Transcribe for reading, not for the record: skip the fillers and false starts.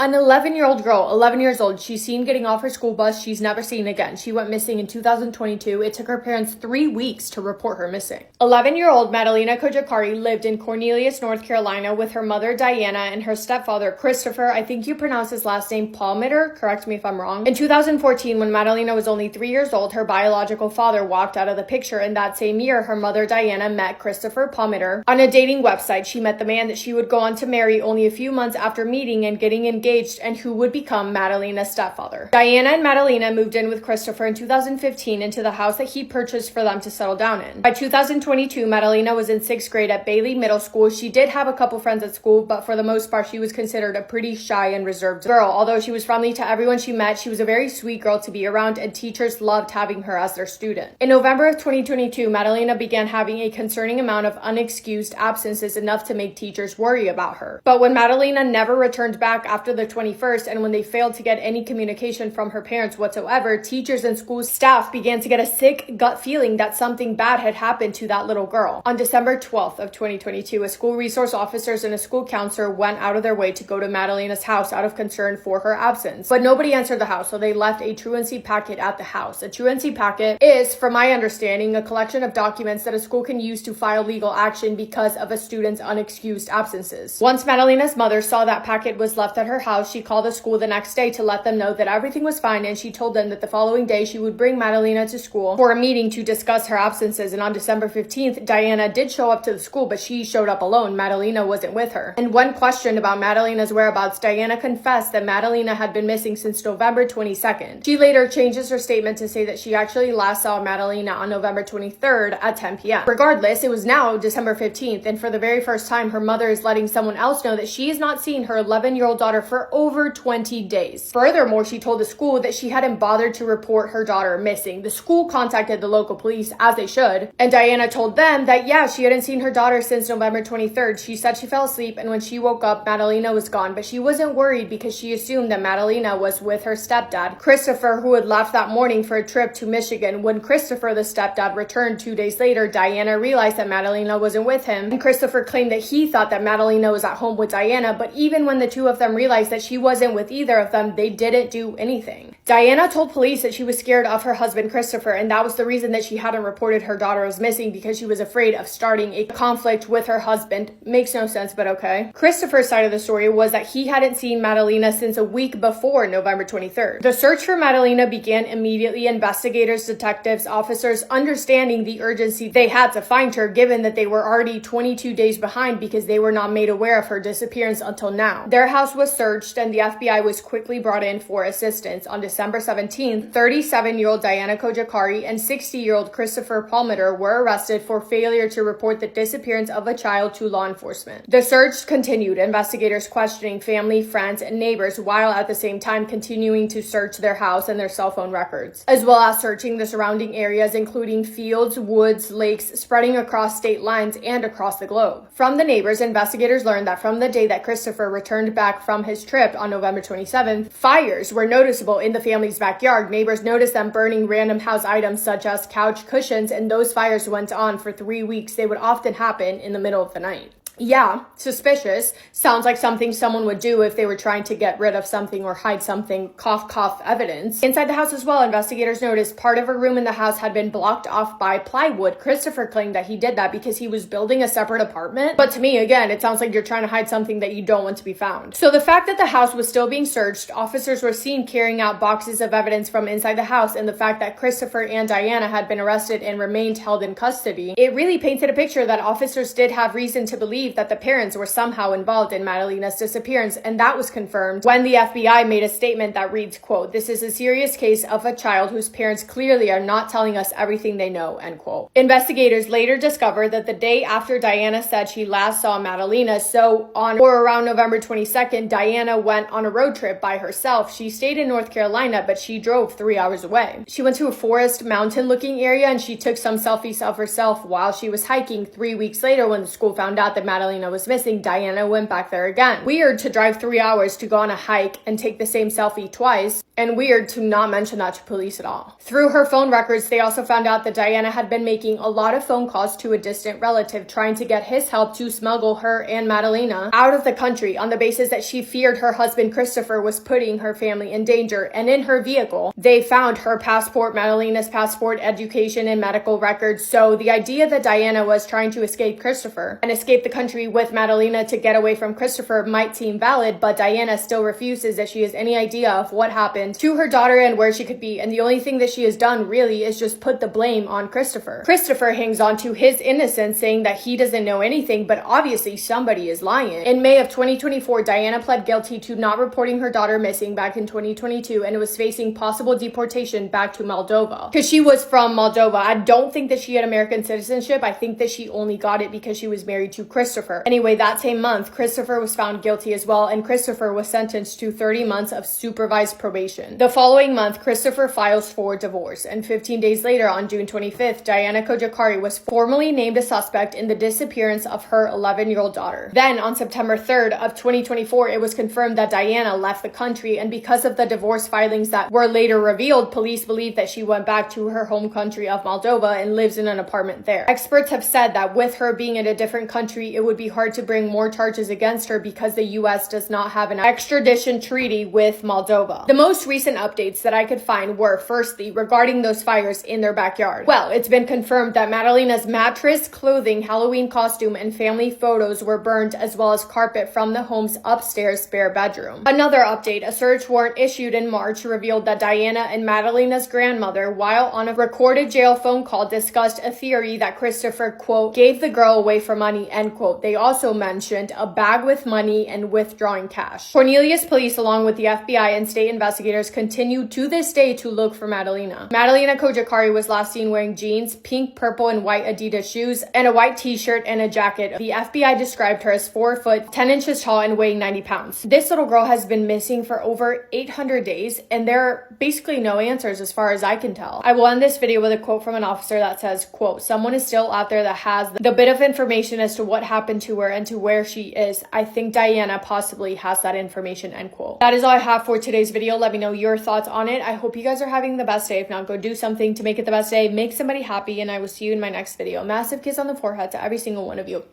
An 11-year-old girl, 11 years old, she's seen getting off her school bus. She's never seen again. She went missing in 2022. It took her parents 3 weeks to report her missing. 11-year-old Madalina Kojakari lived in Cornelius, North Carolina with her mother Diana and her stepfather Christopher. I think you pronounce his last name Palmitter. Correct me if I'm wrong. In 2014, when Madalina was only 3 years old, her biological father walked out of the picture. And that same year, her mother Diana met Christopher Palmitter on a dating website. She met the man that she would go on to marry only a few months after meeting and getting engaged, and who would become Madalina's stepfather. Diana and Madalina moved in with Christopher in 2015 into the house that he purchased for them to settle down in. By 2022, Madalina was in 6th grade at Bailey Middle School. She did have a couple friends at school, but for the most part, she was considered a pretty shy and reserved girl. Although she was friendly to everyone she met, she was a very sweet girl to be around, and teachers loved having her as their student. In November of 2022, Madalina began having a concerning amount of unexcused absences, enough to make teachers worry about her. But when Madalina never returned back after the 21st, and when they failed to get any communication from her parents whatsoever, teachers and school staff began to get a sick gut feeling that something bad had happened to that little girl. On December 12th of 2022, a school resource officers and a school counselor went out of their way to go to Madalina's house out of concern for her absence. But nobody answered the house, so they left a truancy packet at the house. A truancy packet is, from my understanding, a collection of documents that a school can use to file legal action because of a student's unexcused absences. Once Madalina's mother saw that packet was left at her house, she called the school the next day to let them know that everything was fine, and she told them that the following day she would bring Madalina to school for a meeting to discuss her absences. And on December 15th, Diana did show up to the school, but she showed up alone. Madalina wasn't with her. And when questioned about Madalina's whereabouts, Diana confessed that Madalina had been missing since November 22nd. She later changes her statement to say that she actually last saw Madalina on November 23rd at 10 p.m. Regardless, it was now December 15th, and for the very first time, her mother is letting someone else know that she has not seen her 11-year-old daughter for over 20 days. Furthermore, she told the school that she hadn't bothered to report her daughter missing. The school contacted the local police, as they should, and Diana told them that, yeah, she hadn't seen her daughter since November 23rd. She said she fell asleep, and when she woke up, Madalina was gone, but she wasn't worried because she assumed that Madalina was with her stepdad, Christopher, who had left that morning for a trip to Michigan. When Christopher, the stepdad, returned 2 days later, Diana realized that Madalina wasn't with him, and Christopher claimed that he thought that Madalina was at home with Diana, but even when the two of them realized that she wasn't with either of them, they didn't do anything. Diana told police that she was scared of her husband Christopher, and that was the reason that she hadn't reported her daughter as missing, because she was afraid of starting a conflict with her husband. Makes no sense, but okay. Christopher's side of the story was that he hadn't seen Madalina since a week before November 23rd. The search for Madalina began immediately. Investigators, detectives, officers, understanding the urgency they had to find her, given that they were already 22 days behind because they were not made aware of her disappearance until now. Their house was searched, and the FBI was quickly brought in for assistance. On December 17th, 37-year-old Diana Kojakari and 60-year-old Christopher Palmitter were arrested for failure to report the disappearance of a child to law enforcement. The search continued, investigators questioning family, friends, and neighbors, while at the same time continuing to search their house and their cell phone records, as well as searching the surrounding areas, including fields, woods, lakes, spreading across state lines and across the globe. From the neighbors, investigators learned that from the day that Christopher returned back from his trip on November 27th, fires were noticeable in the family's backyard. Neighbors noticed them burning random house items such as couch cushions, and those fires went on for 3 weeks. They would often happen in the middle of the night. Yeah, suspicious. Sounds like something someone would do if they were trying to get rid of something or hide something. Cough, cough, evidence. Inside the house as well, investigators noticed part of a room in the house had been blocked off by plywood. Christopher claimed that he did that because he was building a separate apartment. But to me, again, it sounds like you're trying to hide something that you don't want to be found. So the fact that the house was still being searched, officers were seen carrying out boxes of evidence from inside the house, and the fact that Christopher and Diana had been arrested and remained held in custody, it really painted a picture that officers did have reason to believe that the parents were somehow involved in Madalina's disappearance, and that was confirmed when the FBI made a statement that reads, quote, "This is a serious case of a child whose parents clearly are not telling us everything they know," end quote. Investigators later discovered that the day after Diana said she last saw Madalina, so on or around November 22nd, Diana went on a road trip by herself. She stayed in North Carolina, but she drove 3 hours away. She went to a forest mountain looking area, and she took some selfies of herself while she was hiking. 3 weeks later, when the school found out that Madalena was missing, Diana went back there again. Weird to drive 3 hours to go on a hike and take the same selfie twice, and weird to not mention that to police at all. Through her phone records, they also found out that Diana had been making a lot of phone calls to a distant relative, trying to get his help to smuggle her and Madalena out of the country on the basis that she feared her husband Christopher was putting her family in danger. And in her vehicle, they found her passport, Madalena's passport, education, and medical records. So the idea that Diana was trying to escape Christopher and escape the country with Madalena to get away from Christopher might seem valid, but Diana still refuses that she has any idea of what happened to her daughter and where she could be, and the only thing that she has done really is just put the blame on Christopher. Christopher hangs on to his innocence, saying that he doesn't know anything, but obviously somebody is lying. In May of 2024, Diana pled guilty to not reporting her daughter missing back in 2022 and was facing possible deportation back to Moldova because she was from Moldova. I don't think that she had American citizenship. I think that she only got it because she was married to Christopher. Anyway, that same month, Christopher was found guilty as well, and Christopher was sentenced to 30 months of supervised probation. The following month, Christopher files for divorce, and 15 days later, on June 25th, Diana Kojakari was formally named a suspect in the disappearance of her 11-year-old daughter. Then, on September 3rd of 2024, it was confirmed that Diana left the country, and because of the divorce filings that were later revealed, police believe that she went back to her home country of Moldova and lives in an apartment there. Experts have said that with her being in a different country, it would be hard to bring more charges against her because the U.S. does not have an extradition treaty with Moldova. The most recent updates that I could find were, firstly, regarding those fires in their backyard. Well, it's been confirmed that Madalena's mattress, clothing, Halloween costume, and family photos were burned, as well as carpet from the home's upstairs spare bedroom. Another update, a search warrant issued in March revealed that Diana and Madalena's grandmother, while on a recorded jail phone call, discussed a theory that Christopher, quote, gave the girl away for money, end quote. They also mentioned a bag with money and withdrawing cash. Cornelius police, along with the FBI and state investigators, continue to this day to look for Madalena. Madalena Kojakari was last seen wearing jeans, pink, purple, and white Adidas shoes, and a white t-shirt and a jacket. The FBI described her as 4 foot, 10 inches tall, and weighing 90 pounds. This little girl has been missing for over 800 days, and there are basically no answers as far as I can tell. I will end this video with a quote from an officer that says, quote, someone is still out there that has the bit of information as to what happened to her and to where she is. I think Diana possibly has that information, end quote. That is all I have for today's video. Let me know your thoughts on it. I hope you guys are having the best day. If not, go do something to make it the best day. Make somebody happy, and I will see you in my next video. Massive kiss on the forehead to every single one of you.